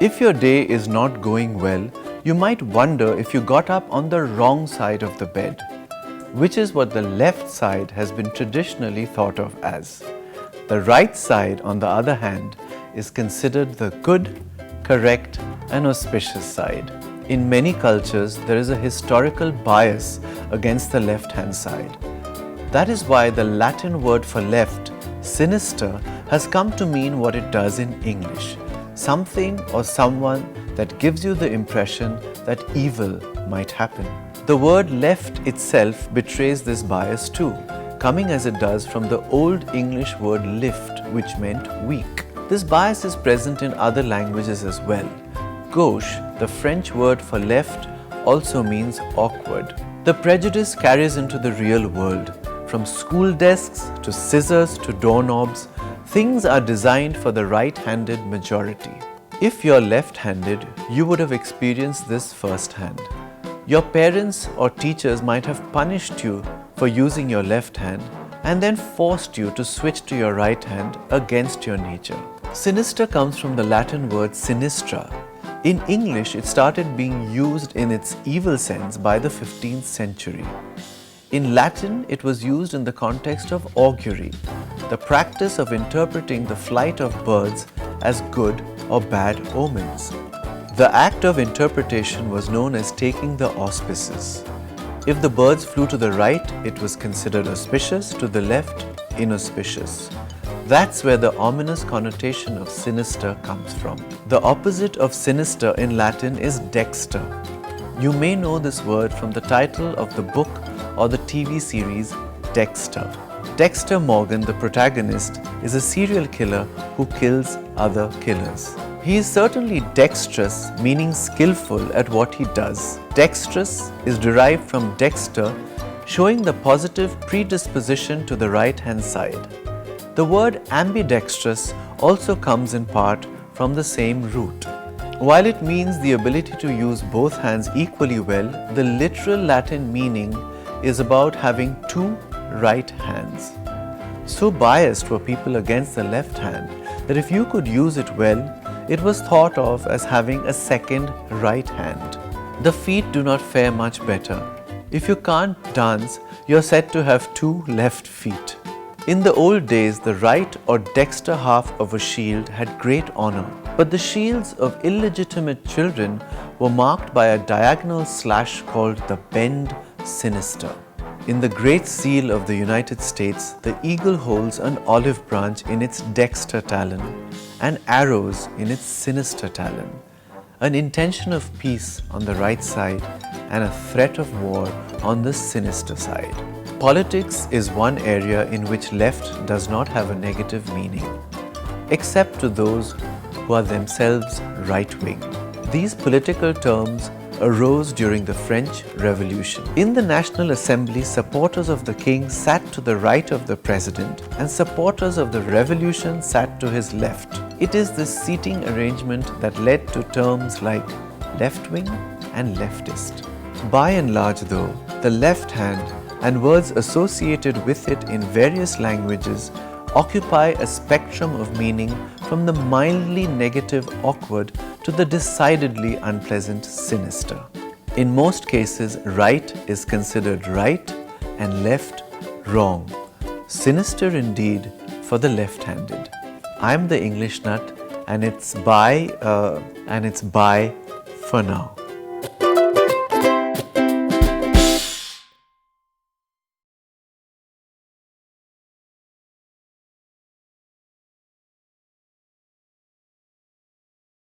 If your day is not going well, you might wonder if you got up on the wrong side of the bed, which is what the left side has been traditionally thought of as. The right side, on the other hand, is considered the good, correct, and auspicious side. In many cultures, there is a historical bias against the left-hand side. That is why the Latin word for left, sinister, has come to mean what it does in English: something or someone that gives you the impression that evil might happen. The word left itself betrays this bias too, coming as it does from the Old English word lift, which meant weak. This bias is present in other languages as well. Gauche, the French word for left, also means awkward. The prejudice carries into the real world. From school desks to scissors to doorknobs, things are designed for the right-handed majority. If you're left-handed, you would have experienced this firsthand. Your parents or teachers might have punished you for using your left hand and then forced you to switch to your right hand against your nature. Sinister comes from the Latin word sinistra. In English, it started being used in its evil sense by the 15th century. In Latin, it was used in the context of augury, the practice of interpreting the flight of birds as good or bad omens. The act of interpretation was known as taking the auspices. If the birds flew to the right, it was considered auspicious; to the left, inauspicious. That's where the ominous connotation of sinister comes from. The opposite of sinister in Latin is dexter. You may know this word from the title of the book or the TV series Dexter. Dexter Morgan, the protagonist, is a serial killer who kills other killers. He is certainly dexterous, meaning skillful at what he does. Dexterous is derived from dexter, showing the positive predisposition to the right-hand side. The word ambidextrous also comes in part from the same root. While it means the ability to use both hands equally well, the literal Latin meaning is about having two right hands. So biased were people against the left hand that if you could use it well, it was thought of as having a second right hand. The feet do not fare much better. If you can't dance, you're said to have two left feet. In the old days, the right or dexter half of a shield had great honor, but the shields of illegitimate children were marked by a diagonal slash called the bend sinister. In the Great Seal of the United States, the eagle holds an olive branch in its dexter talon and arrows in its sinister talon, an intention of peace on the right side and a threat of war on the sinister side. Politics is one area in which left does not have a negative meaning, except to those who are themselves right-wing. These political terms arose during the French Revolution. In the National Assembly, supporters of the king sat to the right of the president and supporters of the revolution sat to his left. It is this seating arrangement that led to terms like left-wing and leftist. By and large though, the left hand and words associated with it in various languages occupy a spectrum of meaning from the mildly negative awkward to the decidedly unpleasant sinister. In most cases, right is considered right and left wrong. Sinister indeed for the left-handed. I'm the English Nut and it's bye for now.